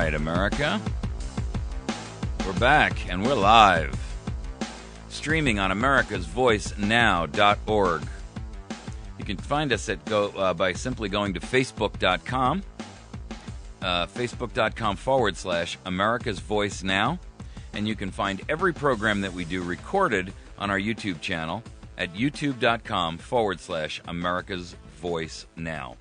right, America. We're back, and we're live. Streaming on AmericasVoiceNow.org. You can find us by simply going to Facebook.com, Facebook.com/AmericasVoiceNow, and you can find every program that we do recorded on our YouTube channel at YouTube.com/AmericasVoiceNow.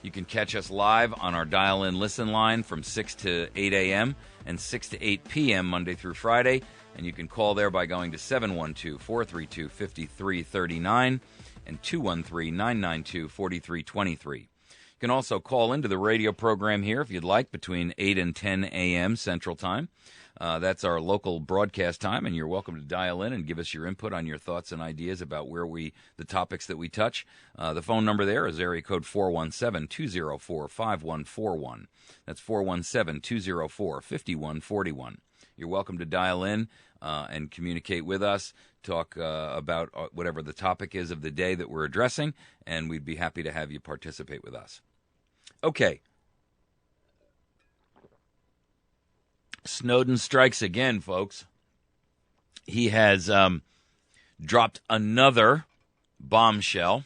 You can catch us live on our dial-in listen line from 6 to 8 a.m. and 6 to 8 p.m. Monday through Friday, and you can call there by going to 712-432-5339 and 213-992-4323. You can also call into the radio program here if you'd like between 8 and 10 a.m. Central Time. That's our local broadcast time, and you're welcome to dial in and give us your input on your thoughts and ideas about the topics that we touch. The phone number there is area code 417-204-5141. That's 417-204-5141. You're welcome to dial in and communicate with us, talk about whatever the topic is of the day that we're addressing, and we'd be happy to have you participate with us. Okay. Snowden strikes again, folks. He has dropped another bombshell.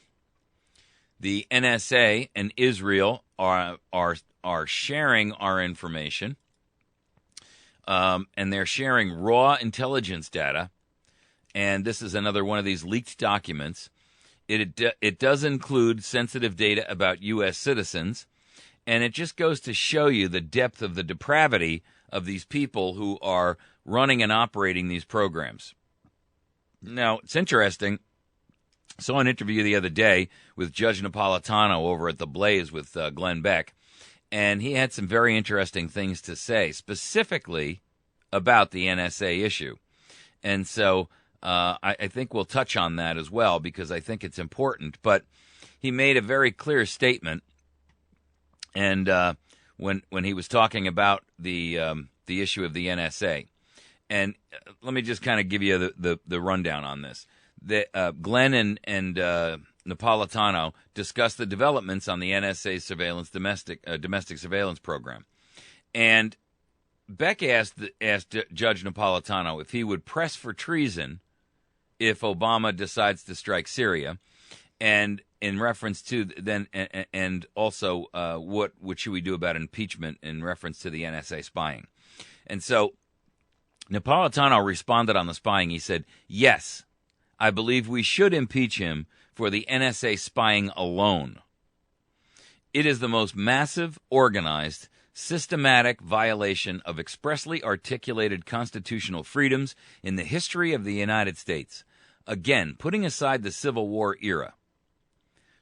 The NSA and Israel are sharing our information, and they're sharing raw intelligence data. And this is another one of these leaked documents. It does include sensitive data about U.S. citizens, and it just goes to show you the depth of the depravity of these people who are running and operating these programs. Now, it's interesting. I saw an interview the other day with Judge Napolitano over at The Blaze with Glenn Beck, and he had some very interesting things to say, specifically about the NSA issue. And so I think we'll touch on that as well, because I think it's important. But he made a very clear statement, and when he was talking about the issue of the NSA. And let me just kind of give you the rundown on this. Glenn and Napolitano discussed the developments on the NSA surveillance domestic surveillance program. And Beck asked Judge Napolitano if he would press for treason if Obama decides to strike Syria, and in reference to then, and also what should we do about impeachment in reference to the NSA spying. And so Napolitano responded on the spying. He said, yes, I believe we should impeach him for the NSA spying alone. It is the most massive, organized, systematic violation of expressly articulated constitutional freedoms in the history of the United States. Again, putting aside the Civil War era.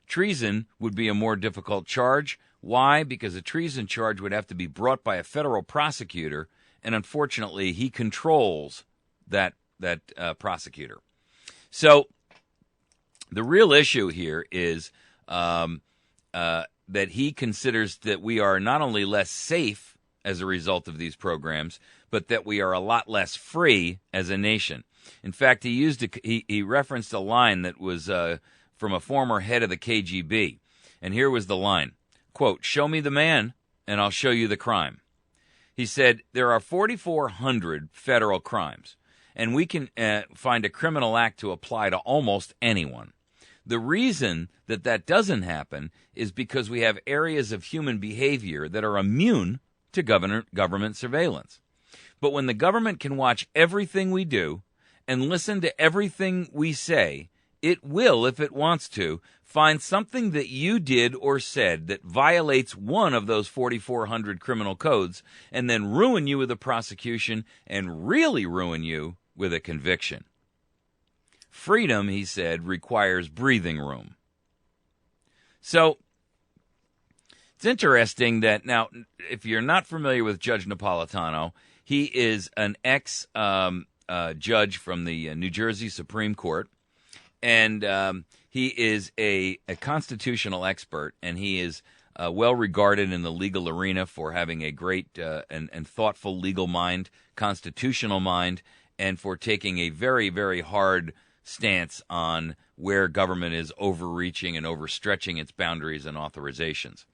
Treason would be a more difficult charge. Why? Because a treason charge would have to be brought by a federal prosecutor, and unfortunately, he controls that prosecutor. So the real issue here is that he considers that we are not only less safe as a result of these programs, but that we are a lot less free as a nation. In fact, he referenced a line that was from a former head of the KGB, and here was the line, quote, "Show me the man, and I'll show you the crime." He said, there are 4,400 federal crimes, and we can find a criminal act to apply to almost anyone. The reason that doesn't happen is because we have areas of human behavior that are immune to government surveillance. But when the government can watch everything we do and listen to everything we say, it will, if it wants to, find something that you did or said that violates one of those 4,400 criminal codes and then ruin you with a prosecution and really ruin you with a conviction. Freedom, he said, requires breathing room. So it's interesting that now, if you're not familiar with Judge Napolitano, he is an ex-judge from the New Jersey Supreme Court. And he is a constitutional expert, and he is well regarded in the legal arena for having a great and thoughtful legal mind, constitutional mind, and for taking a very, very hard stance on where government is overreaching and overstretching its boundaries and authorizations.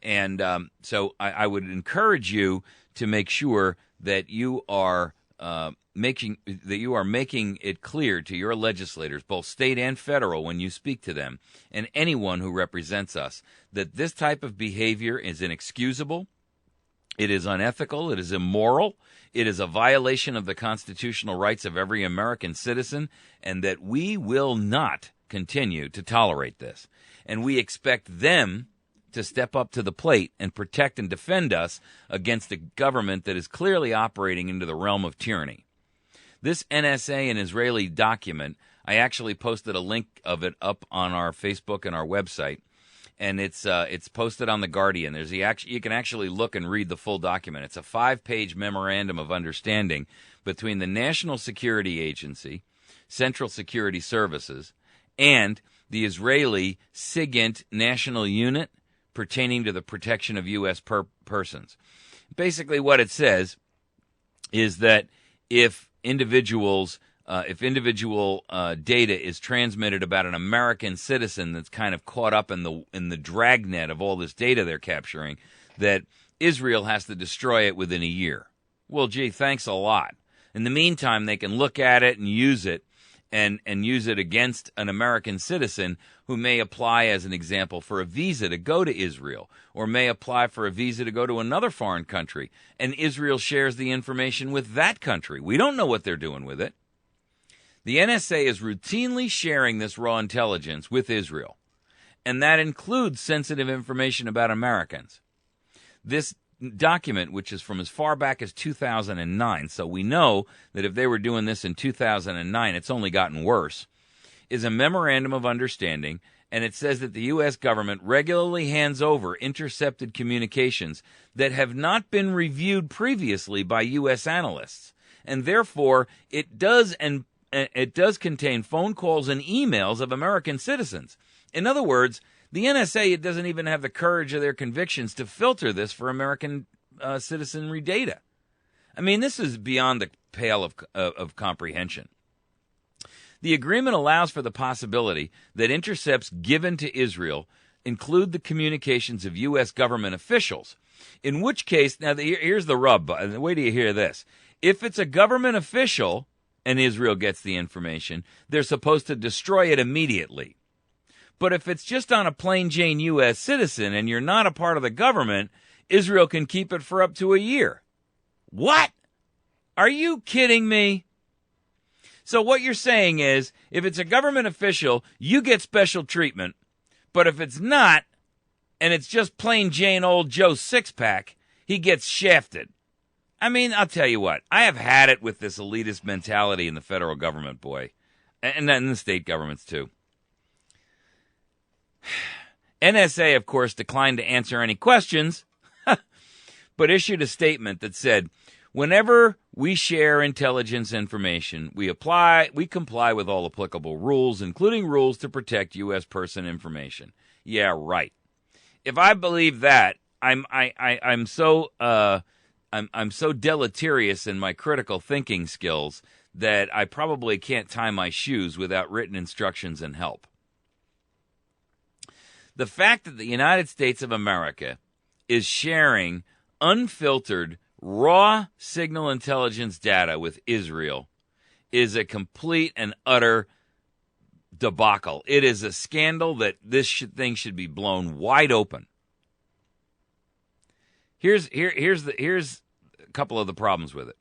And so I would encourage you to make sure that you are making it clear to your legislators, both state and federal, when you speak to them, and anyone who represents us, that this type of behavior is inexcusable, it is unethical, it is immoral, it is a violation of the constitutional rights of every American citizen, and that we will not continue to tolerate this. And we expect them to step up to the plate and protect and defend us against a government that is clearly operating into the realm of tyranny. This NSA and Israeli document, I actually posted a link of it up on our Facebook and our website, and it's posted on The Guardian. You can actually look and read the full document. It's a 5-page memorandum of understanding between the National Security Agency, Central Security Services, and the Israeli SIGINT National Unit pertaining to the protection of U.S. persons. Basically what it says is that if individual data is transmitted about an American citizen that's kind of caught up in the dragnet of all this data they're capturing, that Israel has to destroy it within a year. Well, gee, thanks a lot. In the meantime, they can look at it and use it and use it against an American citizen who may apply, as an example, for a visa to go to Israel, or may apply for a visa to go to another foreign country, and Israel shares the information with that country. We don't know what they're doing with it. The NSA is routinely sharing this raw intelligence with Israel, and that includes sensitive information about Americans. This document, which is from as far back as 2009, so we know that if they were doing this in 2009, it's only gotten worse, is a memorandum of understanding, and it says that the U.S. government regularly hands over intercepted communications that have not been reviewed previously by U.S. analysts, and therefore it does contain phone calls and emails of American citizens. In other words, the NSA doesn't even have the courage of their convictions to filter this for American citizenry data. I mean, this is beyond the pale of comprehension. The agreement allows for the possibility that intercepts given to Israel include the communications of U.S. government officials, in which case, now here's the rub, wait till you hear this. If it's a government official and Israel gets the information, they're supposed to destroy it immediately. But if it's just on a plain Jane U.S. citizen and you're not a part of the government, Israel can keep it for up to a year. What? Are you kidding me? So what you're saying is, if it's a government official, you get special treatment. But if it's not, and it's just plain Jane old Joe Sixpack, he gets shafted. I mean, I'll tell you what, I have had it with this elitist mentality in the federal government, boy. And in the state governments, too. NSA, of course, declined to answer any questions, but issued a statement that said, whenever we share intelligence information, we comply with all applicable rules, including rules to protect U.S. person information. Yeah, right. If I believe that, I'm so deleterious in my critical thinking skills that I probably can't tie my shoes without written instructions and help. The fact that the United States of America is sharing unfiltered, raw signal intelligence data with Israel is a complete and utter debacle. It is a scandal that this thing should be blown wide open. Here's a couple of the problems with it.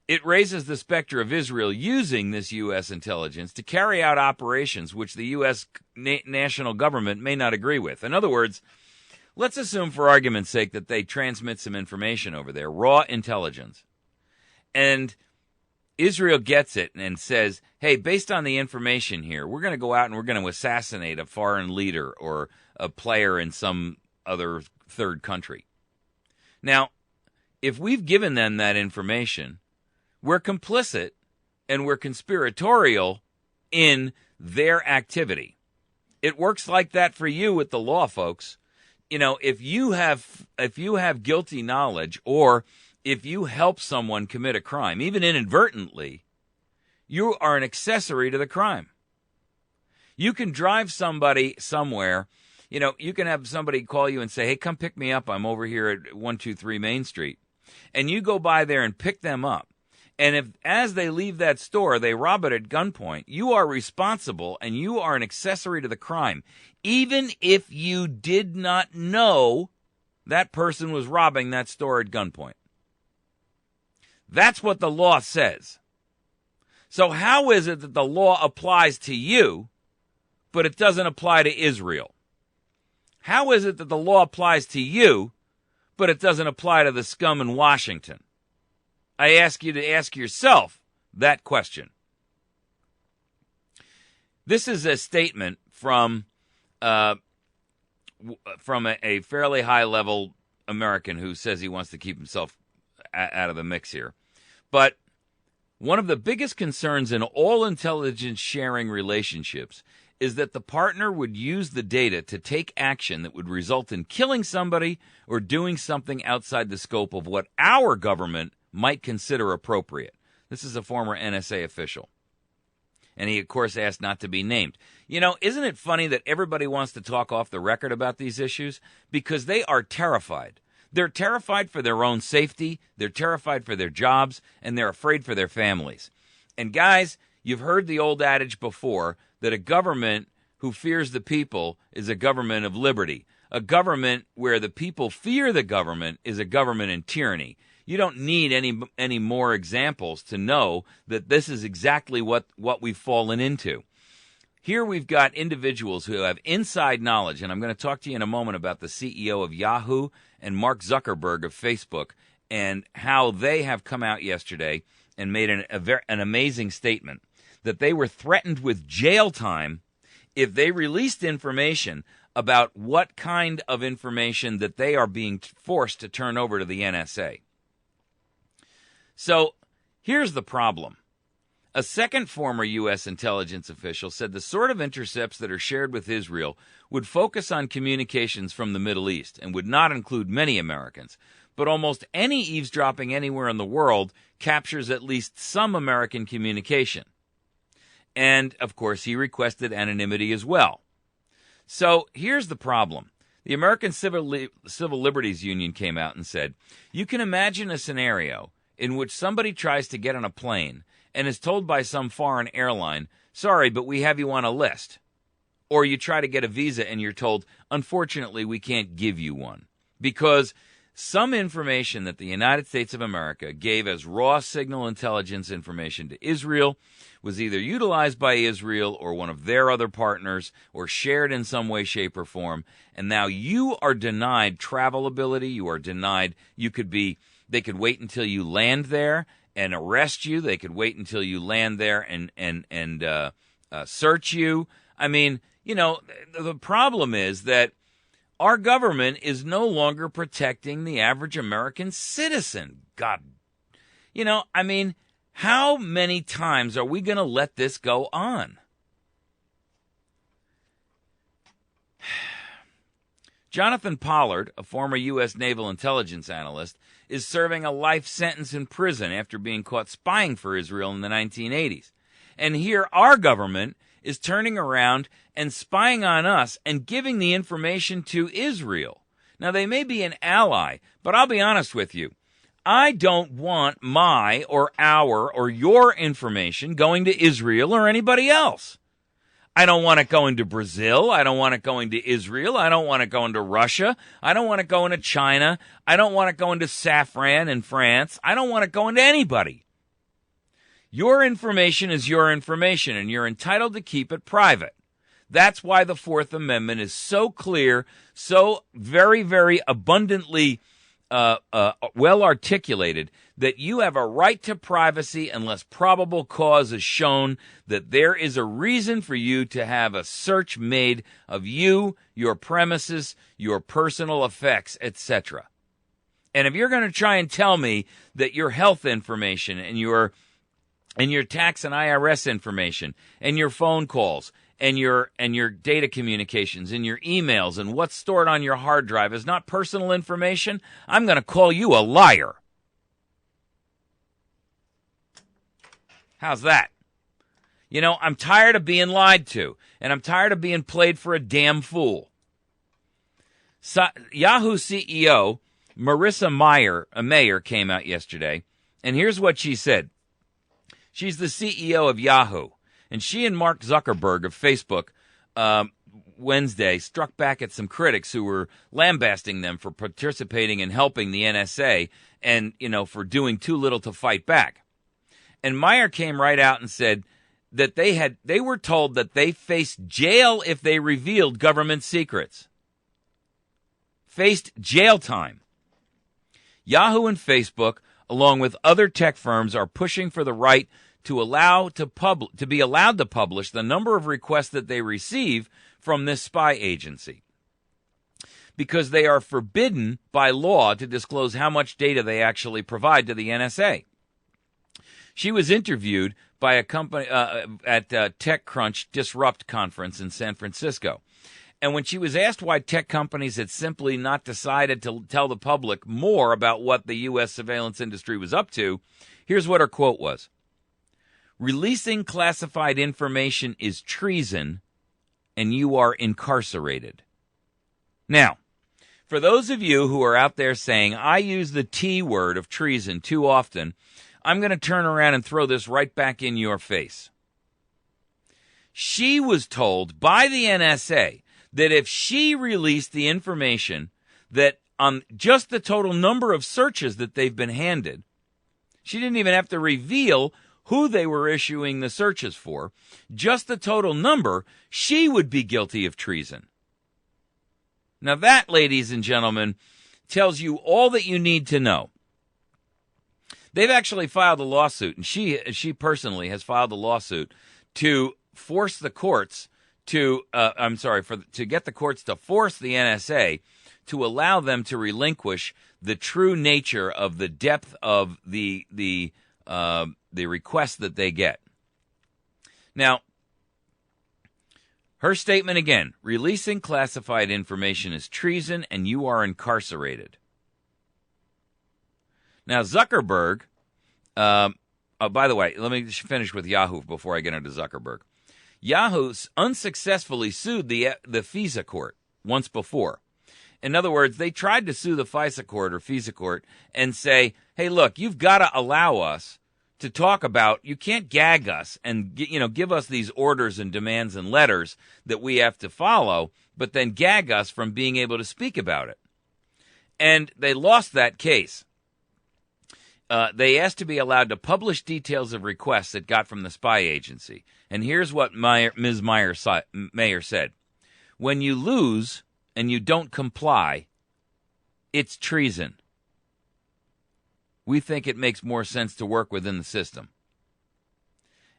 It raises the specter of Israel using this U.S. intelligence to carry out operations which the U.S. national government may not agree with. In other words, let's assume for argument's sake that they transmit some information over there, raw intelligence. And Israel gets it and says, hey, based on the information here, we're going to go out and we're going to assassinate a foreign leader or a player in some other third country. Now, if we've given them that information, we're complicit and we're conspiratorial in their activity. It works like that for you with the law, folks. You know, if you have guilty knowledge or if you help someone commit a crime, even inadvertently, you are an accessory to the crime. You can drive somebody somewhere You can have somebody call you and say, hey, come pick me up. I'm over here at 123 Main Street. And you go by there and pick them up. And if, as they leave that store, they rob it at gunpoint, you are responsible and you are an accessory to the crime, even if you did not know that person was robbing that store at gunpoint. That's what the law says. So how is it that the law applies to you, but it doesn't apply to Israel? How is it that the law applies to you, but it doesn't apply to the scum in Washington? I ask you to ask yourself that question. This is a statement from a fairly high-level American who says he wants to keep himself out of the mix here. But one of the biggest concerns in all intelligence sharing relationships is that the partner would use the data to take action that would result in killing somebody or doing something outside the scope of what our government might consider appropriate. This is a former NSA official. And he, of course, asked not to be named. Isn't it funny that everybody wants to talk off the record about these issues? Because they are terrified. They're terrified for their own safety, they're terrified for their jobs, and they're afraid for their families. And guys, you've heard the old adage before that a government who fears the people is a government of liberty. A government where the people fear the government is a government in tyranny. You don't need any more examples to know that this is exactly what we've fallen into. Here we've got individuals who have inside knowledge, and I'm going to talk to you in a moment about the CEO of Yahoo and Mark Zuckerberg of Facebook and how they have come out yesterday and made an amazing statement that they were threatened with jail time if they released information about what kind of information that they are being forced to turn over to the NSA. So here's the problem. A second former U.S. intelligence official said the sort of intercepts that are shared with Israel would focus on communications from the Middle East and would not include many Americans. But almost any eavesdropping anywhere in the world captures at least some American communication. And, of course, he requested anonymity as well. So here's the problem. The American Civil Liberties Union came out and said, you can imagine a scenario in which somebody tries to get on a plane and is told by some foreign airline, sorry, but we have you on a list. Or you try to get a visa and you're told, unfortunately, we can't give you one. Because some information that the United States of America gave as raw signal intelligence information to Israel was either utilized by Israel or one of their other partners or shared in some way, shape, or form. And now you are denied travel ability. You are denied, they could wait until you land there and arrest you. They could wait until you land there and search you. I mean, the problem is that our government is no longer protecting the average American citizen. God, how many times are we going to let this go on? Jonathan Pollard, a former U.S. naval intelligence analyst, is serving a life sentence in prison after being caught spying for Israel in the 1980s. And here our government is turning around and spying on us and giving the information to Israel. Now, they may be an ally, but I'll be honest with you. I don't want my or our or your information going to Israel or anybody else. I don't want it going to Brazil. I don't want it going to Israel. I don't want it going to Russia. I don't want it going to China. I don't want it going to Safran in France. I don't want it going to anybody. Your information is your information, and you're entitled to keep it private. That's why the Fourth Amendment is so clear, so very, very abundantly well articulated that you have a right to privacy unless probable cause is shown that there is a reason for you to have a search made of you, your premises, your personal effects, etc. And if you're going to try and tell me that your health information and your tax and IRS information and your phone calls and your data communications and your emails and what's stored on your hard drive is not personal information, I'm going to call you a liar. How's that? I'm tired of being lied to, and I'm tired of being played for a damn fool. Yahoo CEO Marissa Mayer came out yesterday, and here's what she said. She's the CEO of Yahoo, and she and Mark Zuckerberg of Facebook Wednesday struck back at some critics who were lambasting them for participating and helping the NSA and, for doing too little to fight back. And Meyer came right out and said that they were told that they faced jail if they revealed government secrets. Faced jail time. Yahoo and Facebook, along with other tech firms, are pushing for the right to be allowed to publish the number of requests that they receive from this spy agency, because they are forbidden by law to disclose how much data they actually provide to the NSA. She was interviewed by a company at TechCrunch Disrupt conference in San Francisco. And when she was asked why tech companies had simply not decided to tell the public more about what the U.S. surveillance industry was up to, here's what her quote was. "Releasing classified information is treason, and you are incarcerated." Now, for those of you who are out there saying, I use the T word of treason too often, I'm going to turn around and throw this right back in your face. She was told by the NSA that if she released the information that on just the total number of searches that they've been handed, she didn't even have to reveal who they were issuing the searches for, just the total number, she would be guilty of treason. Now that, ladies and gentlemen, tells you all that you need to know. They've actually filed a lawsuit, and she personally has filed a lawsuit to force the courts to get the courts to force the NSA to allow them to relinquish the true nature of the depth of the requests that they get. Now, her statement again, releasing classified information is treason and you are incarcerated. Now, Zuckerberg, by the way, let me finish with Yahoo before I get into Zuckerberg. Yahoo unsuccessfully sued the FISA court once before. In other words, they tried to sue the FISA court or FISA court and say, hey, look, you've got to allow us to talk about, you can't gag us and give us these orders and demands and letters that we have to follow, but then gag us from being able to speak about it. And they lost that case. They asked to be allowed to publish details of requests that got from the spy agency. And here's what Ms. Mayer said. When you lose and you don't comply, it's treason. We think it makes more sense to work within the system.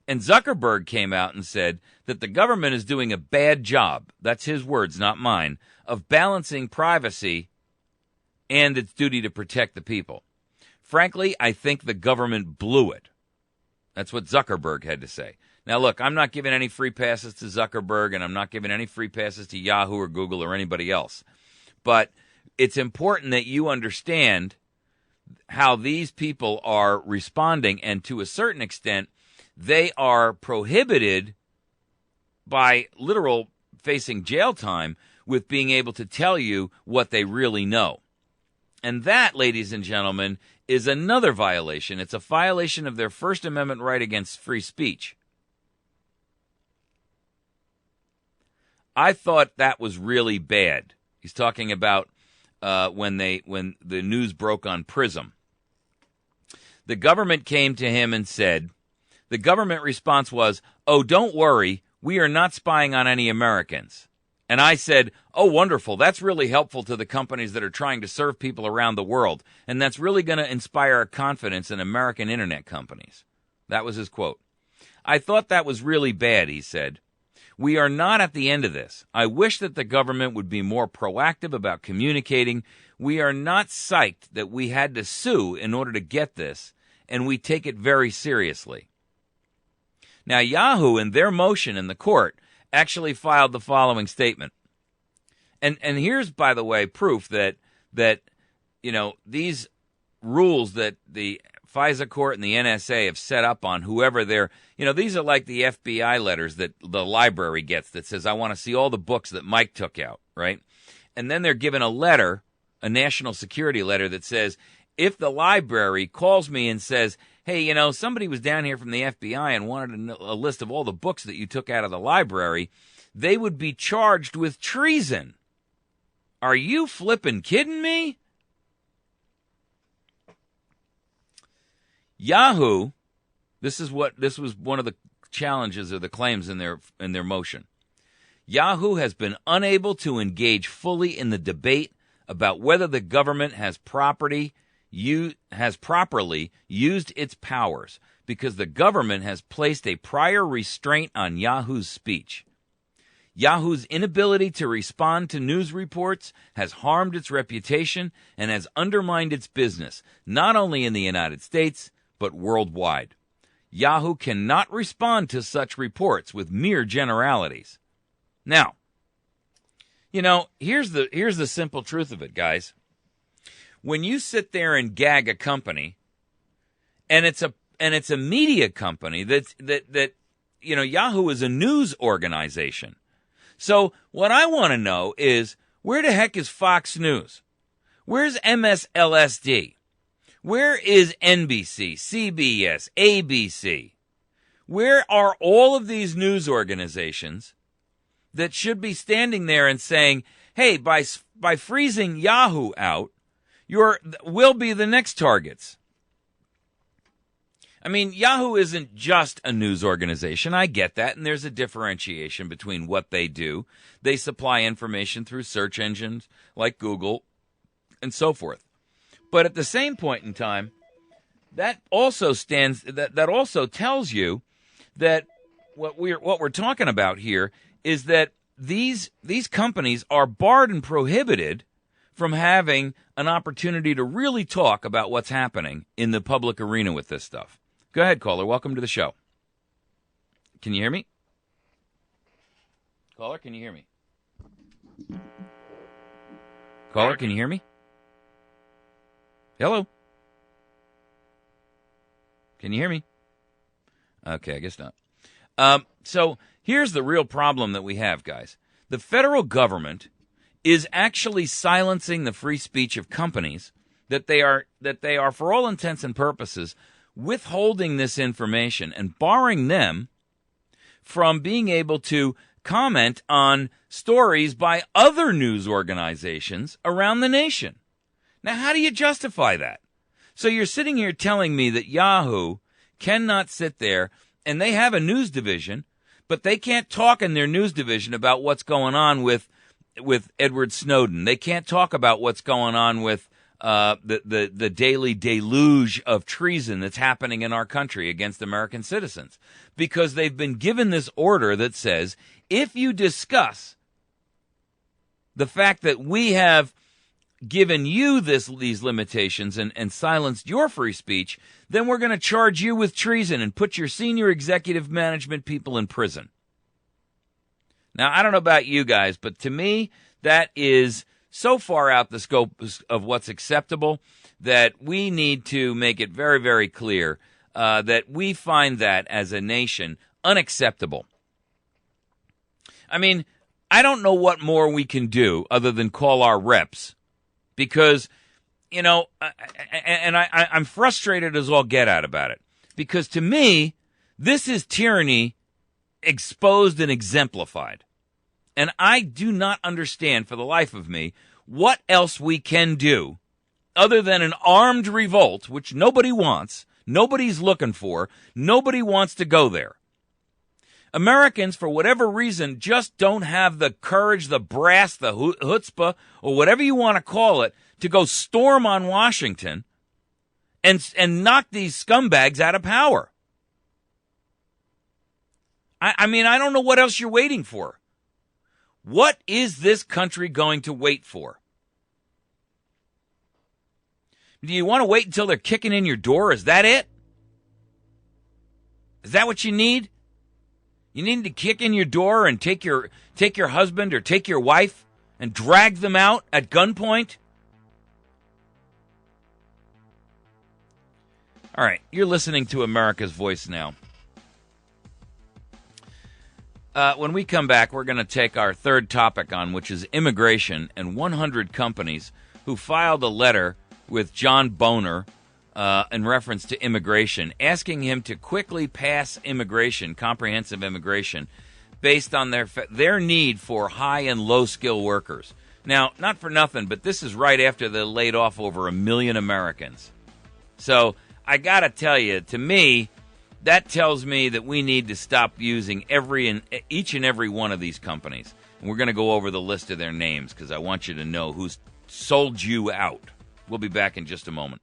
And Zuckerberg came out and said that the government is doing a bad job, that's his words, not mine, of balancing privacy and its duty to protect the people. Frankly, I think the government blew it. That's what Zuckerberg had to say. Now, look, I'm not giving any free passes to Zuckerberg, and I'm not giving any free passes to Yahoo or Google or anybody else. But it's important that you understand how these people are responding, and to a certain extent, they are prohibited by literal facing jail time with being able to tell you what they really know. And that, ladies and gentlemen, is another violation. It's a violation of their First Amendment right against free speech. I thought that was really bad. He's talking about when the news broke on Prism. The government came to him and said, the government response was, oh, don't worry, we are not spying on any Americans. And I said, oh, wonderful, that's really helpful to the companies that are trying to serve people around the world, and that's really going to inspire confidence in American internet companies. That was his quote. I thought that was really bad, he said. We are not at the end of this. I wish that the government would be more proactive about communicating. We are not psyched that we had to sue in order to get this, and we take it very seriously. Now, Yahoo, in their motion in the court, actually filed the following statement. And here's, by the way, proof that these rules that the FISA court and the NSA have set up on whoever they're, these are like the FBI letters that the library gets that says, I want to see all the books that Mike took out, right? and then they're given a letter, a national security letter that says, if the library calls me and says, hey, you know, somebody was down here from the FBI and wanted a list of all the books that you took out of the library, they would be charged with treason. Are you flippin' kidding me? Yahoo, this was one of the challenges or the claims in their motion. Yahoo has been unable to engage fully in the debate about whether the government has properly used its powers because the government has placed a prior restraint on Yahoo's speech. Yahoo's inability to respond to news reports has harmed its reputation and has undermined its business, not only in the United States, but worldwide. Yahoo cannot respond to such reports with mere generalities. Now, you know, here's the simple truth of it, guys. When you sit there and gag a company, and it's a media company that you know, Yahoo is a news organization. So what I want to know is, where the heck is Fox News? Where's MSLSD? Where is NBC, CBS, ABC? Where are all of these news organizations that should be standing there and saying, hey, by freezing Yahoo out, we'll be the next targets? I mean, Yahoo isn't just a news organization. I get that, and there's a differentiation between what they do. They supply information through search engines like Google and so forth. But at the same point in time, that also tells you that what we're talking about here is that these companies are barred and prohibited from having an opportunity to really talk about what's happening in the public arena with this stuff. Go ahead, caller. Welcome to the show. Can you hear me? Caller, can you hear me? Caller, can you hear me? Hello? Can you hear me? Okay, I guess not. So here's the real problem that we have, guys. The federal government is actually silencing the free speech of companies that they are, for all intents and purposes, withholding this information and barring them from being able to comment on stories by other news organizations around the nation. Now, how do you justify that? So you're sitting here telling me that Yahoo cannot sit there, and they have a news division, but they can't talk in their news division about what's going on with Edward Snowden. They can't talk about what's going on with the daily deluge of treason that's happening in our country against American citizens, because they've been given this order that says, if you discuss the fact that we have given you these limitations and silenced your free speech, then we're going to charge you with treason and put your senior executive management people in prison. Now, I don't know about you guys, but to me, that is so far out the scope of what's acceptable that we need to make it very, very clear that we find that as a nation unacceptable. I mean, I don't know what more we can do other than call our reps, because, you know, I'm frustrated as all get out about it, because to me, this is tyranny exposed and exemplified. And I do not understand for the life of me what else we can do other than an armed revolt, which nobody wants, nobody's looking for, nobody wants to go there. Americans, for whatever reason, just don't have the courage, the brass, the chutzpah, or whatever you want to call it, to go storm on Washington and knock these scumbags out of power. I mean, I don't know what else you're waiting for. What is this country going to wait for? Do you want to wait until they're kicking in your door? Is that it? Is that what you need? You need to kick in your door and take your husband or take your wife and drag them out at gunpoint? All right, you're listening to America's Voice Now. When we come back, we're going to take our third topic on, which is immigration and 100 companies who filed a letter with John Boehner in reference to immigration, asking him to quickly pass immigration, comprehensive immigration, based on their need for high and low skill workers. Now, not for nothing, but this is right after they laid off over 1 million Americans. So I got to tell you, to me, that tells me that we need to stop using each and every one of these companies. And we're going to go over the list of their names because I want you to know who's sold you out. We'll be back in just a moment.